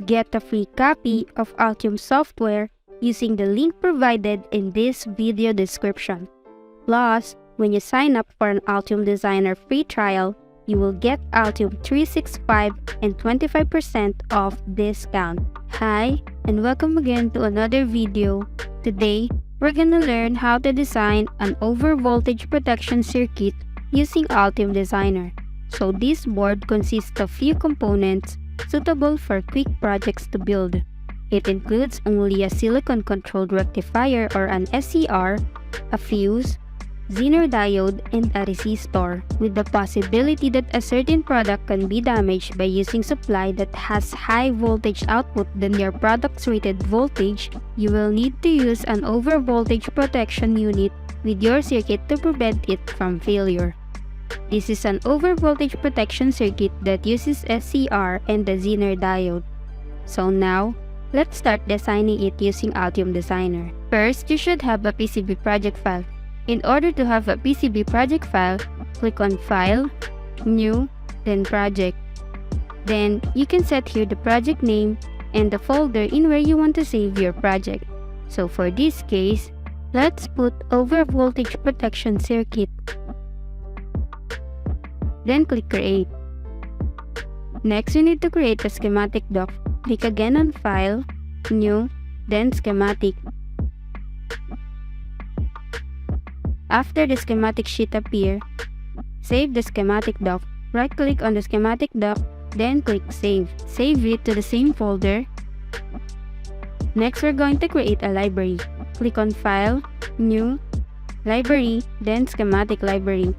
Get a free copy of ALtium software using the link provided in this video description. Plus, when you sign up for an ALtium Designer free trial, you will get ALtium 365 and 25% off discount. Hi, and welcome again to another video. Today, we're gonna learn how to design an overvoltage protection circuit using ALtium Designer. So this board consists of few components suitable for quick projects to build. It includes only a silicon-controlled rectifier or an SCR, a fuse, Zener diode, and a resistor, with the possibility that a certain product can be damaged by using supply that has high voltage output than your product's rated voltage. You will need to use an overvoltage protection unit with your circuit to prevent it from failure. This is an overvoltage protection circuit that uses SCR and the Zener diode. So now, let's start designing it using ALtium Designer. First, you should have a PCB project file. In order to have a PCB project file, click on File, New, then Project. Then, you can set here the project name and the folder in where you want to save your project. So for this case, let's put Overvoltage Protection Circuit. Then click Create. Next, you need to create a schematic doc. Click again on File, New, then Schematic. After the schematic sheet appears, save the schematic doc. Right-click on the schematic doc, then click Save. Save it to the same folder. Next, we're going to create a library. Click on File, New, Library, then Schematic Library.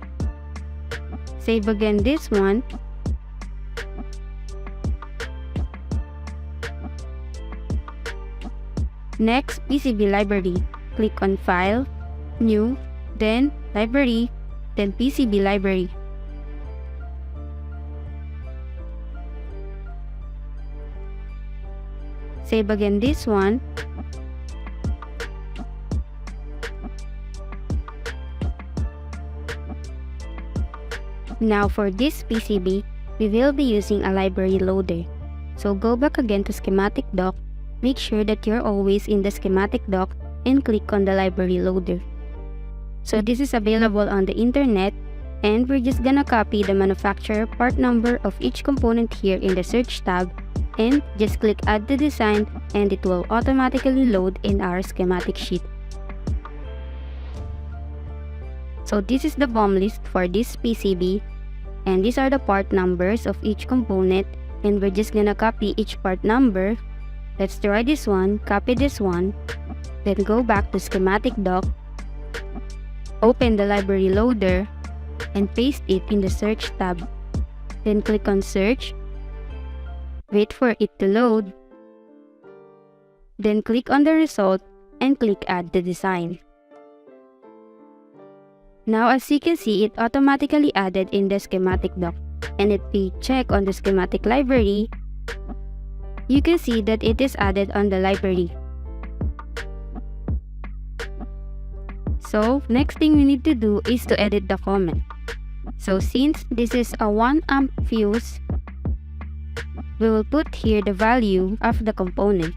Save again this one. Next, PCB library. Click on File, New, then Library, then PCB library. Save again this one. Now for this PCB, we will be using a library loader. So go back again to schematic doc. Make sure that you're always in the schematic doc and click on the library loader. So this is available on the internet, and we're just gonna copy the manufacturer part number of each component here in the search tab and just click Add to Design, and it will automatically load in our schematic sheet. So this is the BOM list for this PCB, and these are the part numbers of each component, and we're just gonna copy each part number. Let's try this one, copy this one, then go back to schematic doc, open the library loader, and paste it in the search tab. Then click on Search, wait for it to load, then click on the result and click Add to Design. Now as you can see, it automatically added in the schematic doc, and if we check on the schematic library, you can see that it is added on the library. So next thing we need to do is to edit the comment. So since this is a 1 amp fuse, we will put here the value of the component.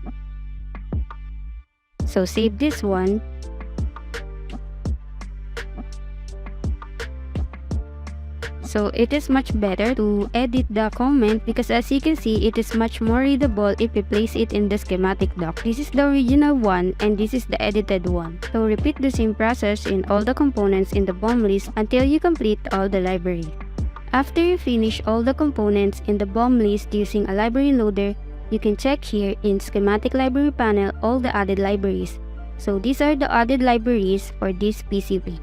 So save this one. So it is much better to edit the comment because as you can see, it is much more readable if we place it in the schematic doc. This is the original one and this is the edited one. So repeat the same process in all the components in the BOM list until you complete all the library. After you finish all the components in the BOM list using a library loader, you can check here in schematic library panel all the added libraries. So these are the added libraries for this PCB.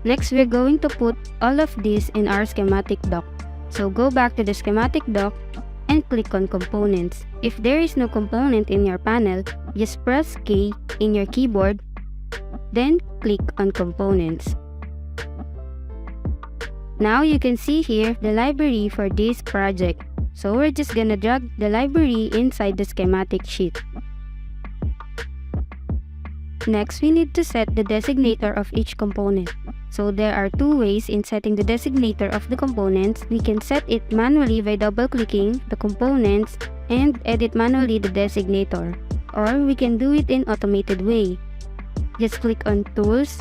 Next, we're going to put all of this in our schematic doc. So go back to the schematic doc and click on Components. If there is no component in your panel, just press K in your keyboard, then click on Components. Now you can see here the library for this project. So we're just gonna drag the library inside the schematic sheet. Next, we need to set the designator of each component. So there are two ways in setting the designator of the components. We can set it manually by double-clicking the components and edit manually the designator. Or we can do it in automated way. Just click on Tools,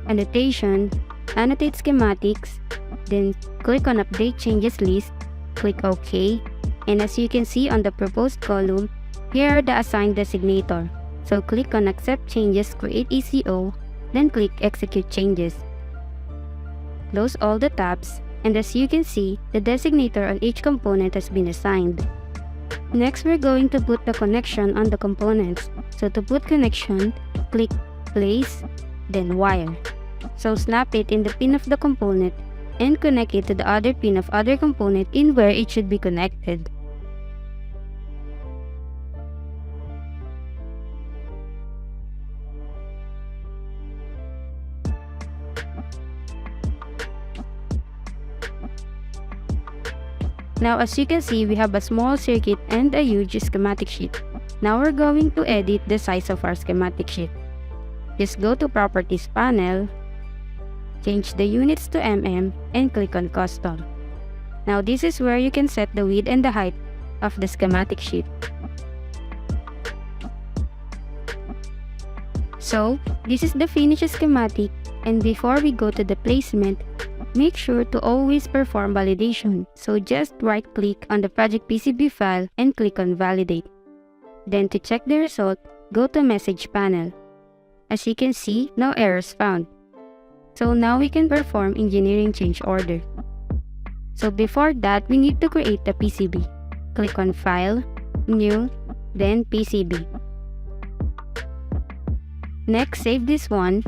Annotation, Annotate Schematics, then click on Update Changes List, click OK, and as you can see on the proposed column, here are the assigned designator. So click on Accept Changes, Create ECO, then click Execute Changes. Close all the tabs, and as you can see, the designator on each component has been assigned. Next, we're going to put the connection on the components. So to put connection, click Place, then Wire. So snap it in the pin of the component and connect it to the other pin of other component in where it should be connected. Now as you can see, we have a small circuit and a huge schematic sheet. Now we're going to edit the size of our schematic sheet. Just go to Properties panel, change the units to mm, and click on Custom. Now this is where you can set the width and the height of the schematic sheet. So this is the finished schematic, and before we go to the placement, make sure to always perform validation. So just right-click on the project PCB file and click on Validate. Then to check the result, go to Message panel. As you can see, no errors found. So now we can perform engineering change order. So before that, we need to create the PCB. Click on File, New, then PCB. Next, save this one.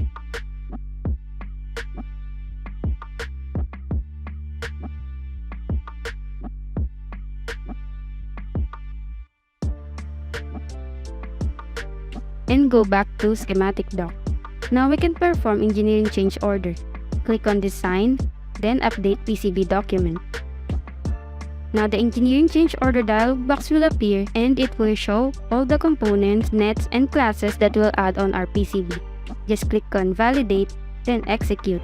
And go back to schematic doc. Now we can perform engineering change order. Click on Design, then Update PCB document. Now the engineering change order dialog box will appear and it will show all the components, nets, and classes that will add on our PCB. Just click on Validate, then Execute.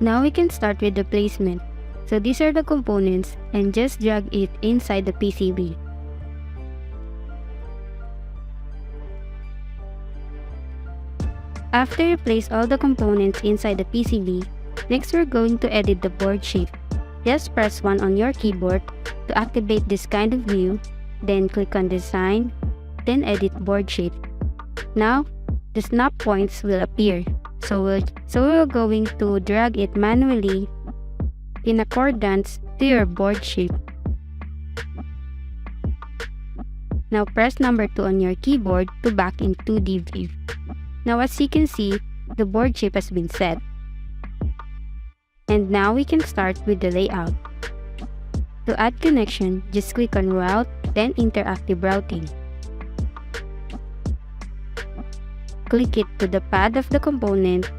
Now we can start with the placement. So these are the components and just drag it inside the PCB. After you place all the components inside the PCB, next we're going to edit the board shape. Just press 1 on your keyboard to activate this kind of view, then click on Design, then Edit Board Shape. Now, the snap points will appear. So we're going to drag it manually in accordance to your board shape. Now press number 2 on your keyboard to back in 2D view. Now as you can see, the board shape has been set. And now we can start with the layout. To add connection, just click on Route, then Interactive Routing. Click it to the pad of the component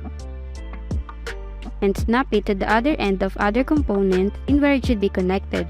and snap it to the other end of other component in where it should be connected.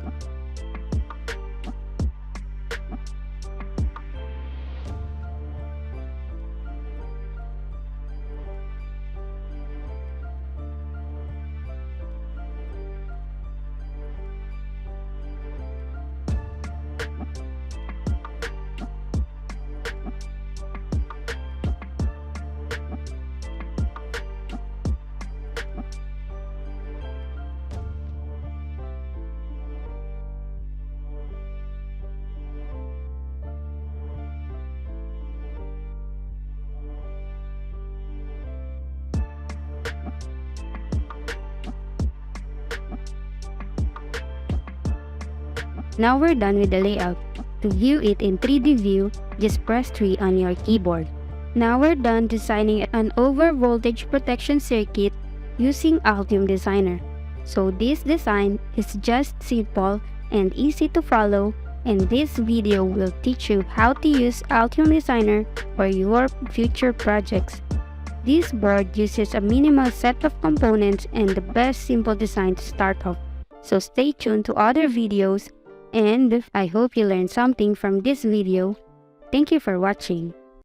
Now we're done with the layout. To view it in 3D view, just press 3 on your keyboard. Now we're done designing an overvoltage protection circuit using ALtium Designer. So this design is just simple and easy to follow, and this video will teach you how to use ALtium Designer for your future projects. This board uses a minimal set of components and the best simple design to start off. So stay tuned to other videos, and I hope you learned something from this video. Thank you for watching.